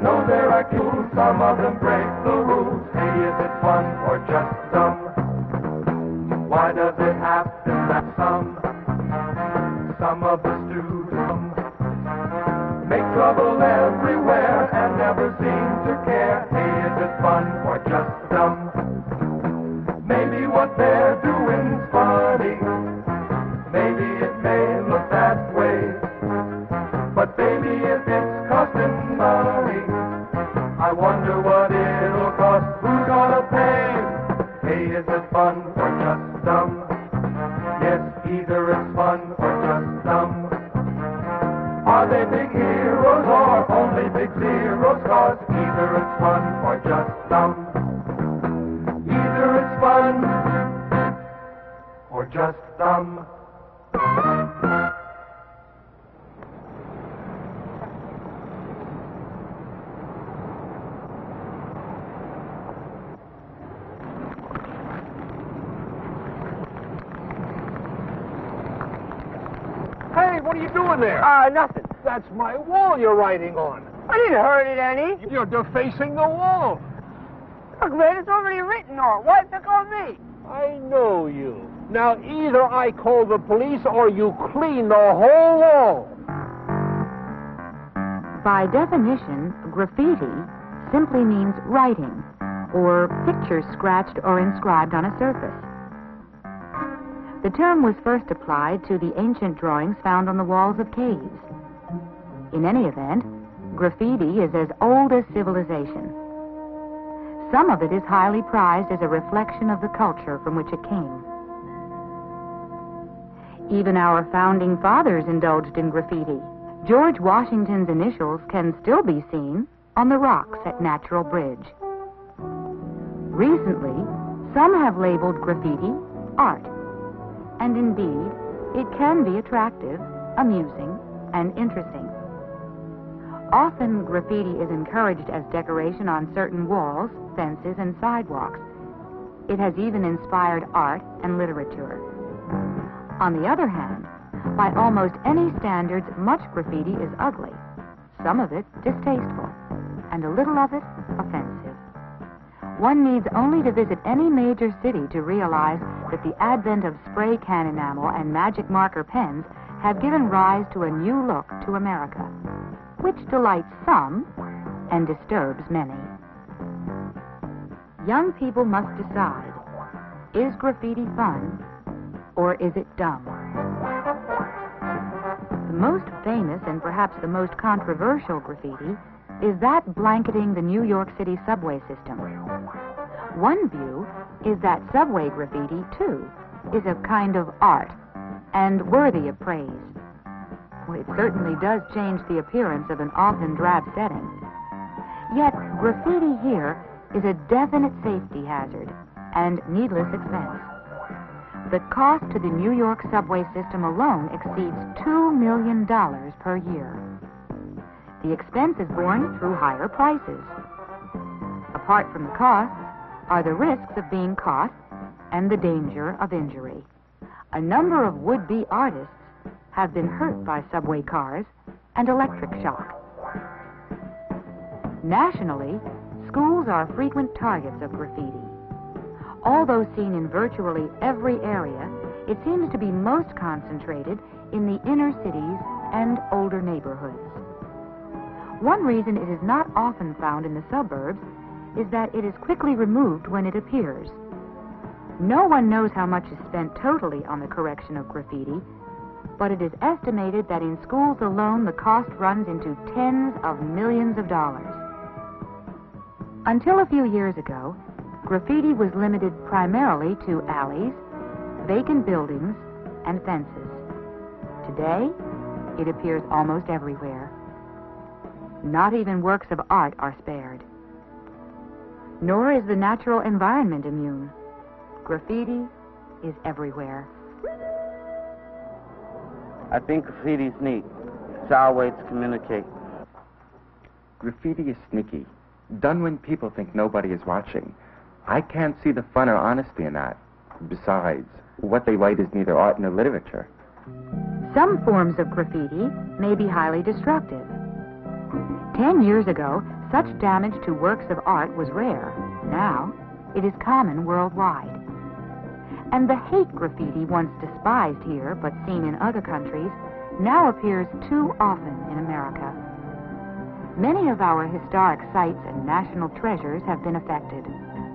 know there are tools, some of them break the rules. Hey, is it fun or just dumb? Why does it happen that some of the students make trouble everywhere and never seem to care? Hey, is it fun or just dumb? Maybe what they're doing's funny. Maybe it may look that way. But baby, if it's costing money, I wonder what it'll cost. Who's gonna pay? Hey, is it fun or just dumb? Yes, either it's fun or just dumb. Are they big heroes or only big zeros? 'Cause either it's fun or just dumb. Either it's fun or just dumb. Hey, what are you doing there? Nothing. That's my wall you're writing on. I didn't hurt it any. You're defacing the wall. Look, man, it's already written on. Why pick on me? I know you. Now, either I call the police or you clean the whole wall. By definition, graffiti simply means writing or pictures scratched or inscribed on a surface. The term was first applied to the ancient drawings found on the walls of caves. In any event, graffiti is as old as civilization. Some of it is highly prized as a reflection of the culture from which it came. Even our founding fathers indulged in graffiti. George Washington's initials can still be seen on the rocks at Natural Bridge. Recently, some have labeled graffiti art. And indeed, it can be attractive, amusing, and interesting. Often, graffiti is encouraged as decoration on certain walls, fences, and sidewalks. It has even inspired art and literature. On the other hand, by almost any standards, much graffiti is ugly, some of it distasteful, and a little of it offensive. One needs only to visit any major city to realize that the advent of spray can enamel and magic marker pens have given rise to a new look to America, which delights some and disturbs many. Young people must decide, is graffiti fun or is it dumb? The most famous and perhaps the most controversial graffiti is that blanketing the New York City subway system. One view is that subway graffiti, too, is a kind of art and worthy of praise. Well, it certainly does change the appearance of an often drab setting. Yet, graffiti here is a definite safety hazard and needless expense. The cost to the New York subway system alone exceeds $2 million per year. The expense is borne through higher prices. Apart from the costs are the risks of being caught and the danger of injury. A number of would-be artists have been hurt by subway cars and electric shock. Nationally, schools are frequent targets of graffiti. Although seen in virtually every area, it seems to be most concentrated in the inner cities and older neighborhoods. One reason it is not often found in the suburbs is that it is quickly removed when it appears. No one knows how much is spent totally on the correction of graffiti, but it is estimated that in schools alone the cost runs into tens of millions of dollars. Until a few years ago, graffiti was limited primarily to alleys, vacant buildings, and fences. Today, it appears almost everywhere. Not even works of art are spared. Nor is the natural environment immune. Graffiti is everywhere. I think graffiti's neat. It's our way to communicate. Graffiti is sneaky, done when people think nobody is watching. I can't see the fun or honesty in that. Besides, what they write is neither art nor literature. Some forms of graffiti may be highly destructive. 10 years ago, such damage to works of art was rare. Now, it is common worldwide. And the hate graffiti once despised here, but seen in other countries, now appears too often in America. Many of our historic sites and national treasures have been affected.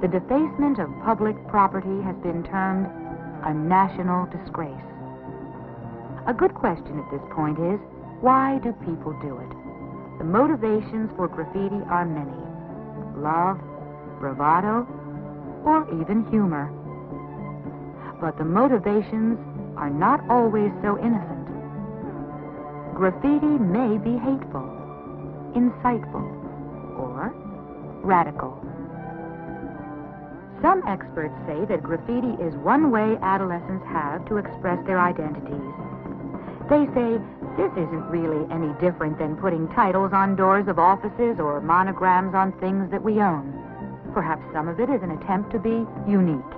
The defacement of public property has been termed a national disgrace. A good question at this point is, why do people do it? The motivations for graffiti are many. Love, bravado, or even humor. But the motivations are not always so innocent. Graffiti may be hateful, insightful, or radical. Some experts say that graffiti is one way adolescents have to express their identities. They say this isn't really any different than putting titles on doors of offices or monograms on things that we own. Perhaps some of it is an attempt to be unique.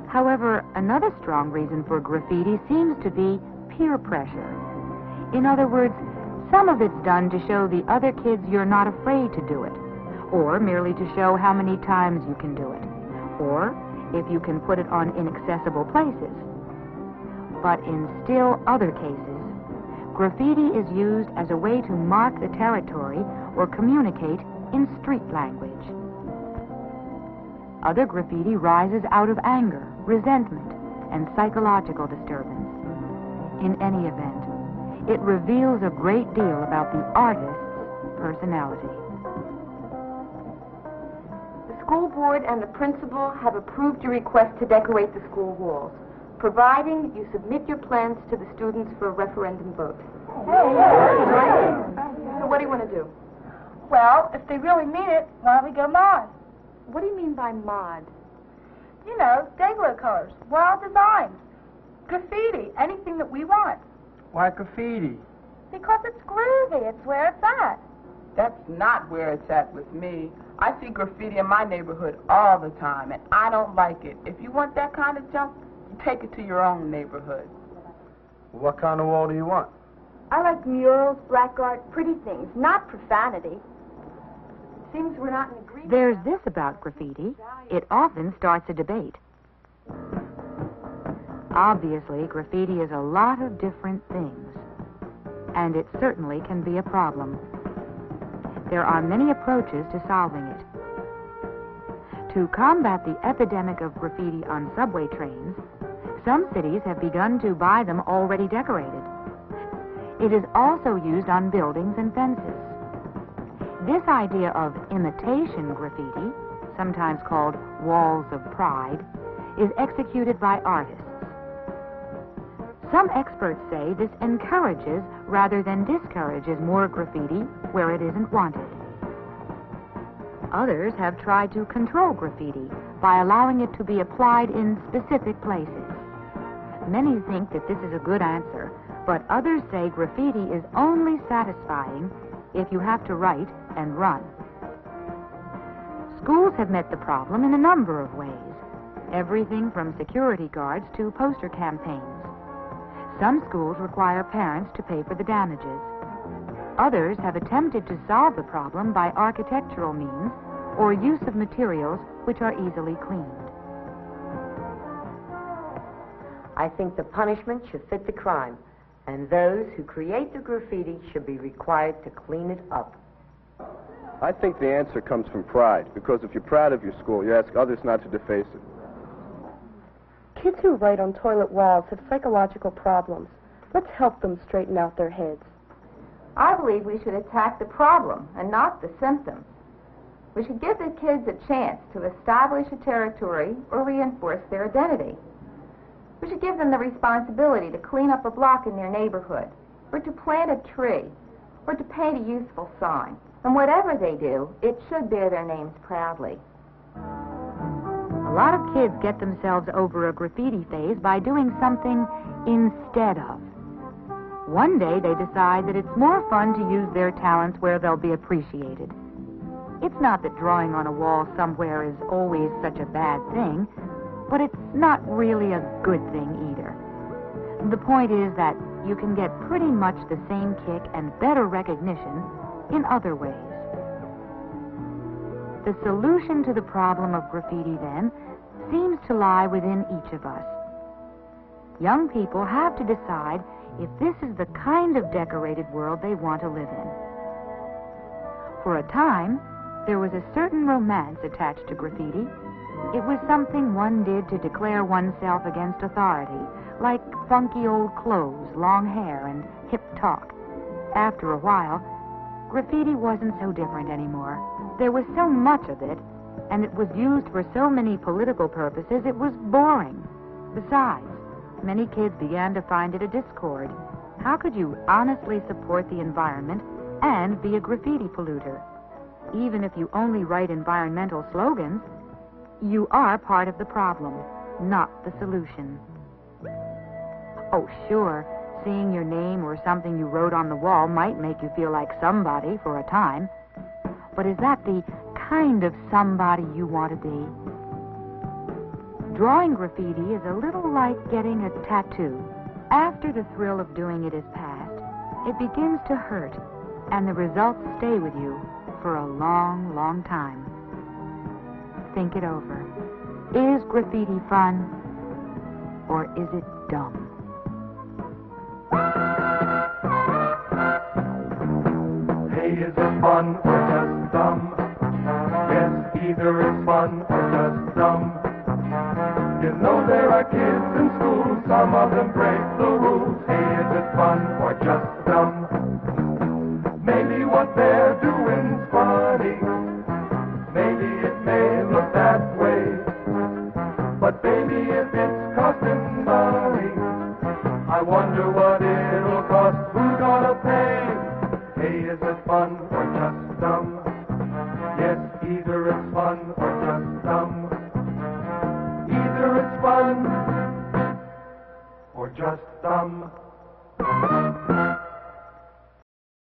However, another strong reason for graffiti seems to be peer pressure. In other words, some of it's done to show the other kids you're not afraid to do it, or merely to show how many times you can do it, or if you can put it on inaccessible places. But in still other cases, graffiti is used as a way to mark the territory or communicate in street language. Other graffiti rises out of anger, resentment, and psychological disturbance. In any event, it reveals a great deal about the artist's personality. The school board and the principal have approved your request to decorate the school walls, providing you submit your plans to the students for a referendum vote. So what do you want to do? Well, if they really mean it, why don't we go mod? What do you mean by mod? You know, Dayglow colors, wild designs, graffiti, anything that we want. Why graffiti? Because it's groovy, it's where it's at. That's not where it's at with me. I see graffiti in my neighborhood all the time, and I don't like it. If you want that kind of junk, you take it to your own neighborhood. What kind of wall do you want? I like murals, black art, pretty things, not profanity. Seems we're not in agreement. There's this about graffiti. It often starts a debate. Obviously, graffiti is a lot of different things, and it certainly can be a problem. There are many approaches to solving it. To combat the epidemic of graffiti on subway trains, some cities have begun to buy them already decorated. It is also used on buildings and fences. This idea of imitation graffiti, sometimes called walls of pride, is executed by artists. Some experts say this encourages rather than discourages more graffiti where it isn't wanted. Others have tried to control graffiti by allowing it to be applied in specific places. Many think that this is a good answer, but others say graffiti is only satisfying if you have to write and run. Schools have met the problem in a number of ways, everything from security guards to poster campaigns. Some schools require parents to pay for the damages. Others have attempted to solve the problem by architectural means or use of materials which are easily cleaned. I think the punishment should fit the crime, and those who create the graffiti should be required to clean it up. I think the answer comes from pride, because if you're proud of your school, you ask others not to deface it. Kids who write on toilet walls have psychological problems. Let's help them straighten out their heads. I believe we should attack the problem and not the symptom. We should give the kids a chance to establish a territory or reinforce their identity. We should give them the responsibility to clean up a block in their neighborhood, or to plant a tree, or to paint a useful sign. And whatever they do, it should bear their names proudly. A lot of kids get themselves over a graffiti phase by doing something instead of. One day they decide that it's more fun to use their talents where they'll be appreciated. It's not that drawing on a wall somewhere is always such a bad thing, but it's not really a good thing either. The point is that you can get pretty much the same kick and better recognition in other ways. The solution to the problem of graffiti, then, seems to lie within each of us. Young people have to decide if this is the kind of decorated world they want to live in. For a time, there was a certain romance attached to graffiti. It was something one did to declare oneself against authority, like funky old clothes, long hair, and hip talk. After a while, graffiti wasn't so different anymore. There was so much of it, and it was used for so many political purposes, it was boring. Besides, many kids began to find it a discord. How could you honestly support the environment and be a graffiti polluter? Even if you only write environmental slogans, you are part of the problem, not the solution. Oh, sure, seeing your name or something you wrote on the wall might make you feel like somebody for a time. But is that the kind of somebody you want to be? Drawing graffiti is a little like getting a tattoo. After the thrill of doing it is past, it begins to hurt, and the results stay with you for a long, long time. Think it over. Is graffiti fun, or is it dumb? Hey, is it fun or just dumb? Yes, either it's fun or just dumb. You know there are kids in school, some of them break the rules. Hey, is it fun or just dumb? Maybe what they're doing's funny. Maybe it may look that way. But baby, if it's costing money, I wonder what it'll cost. Who's gonna pay? Hey, is it fun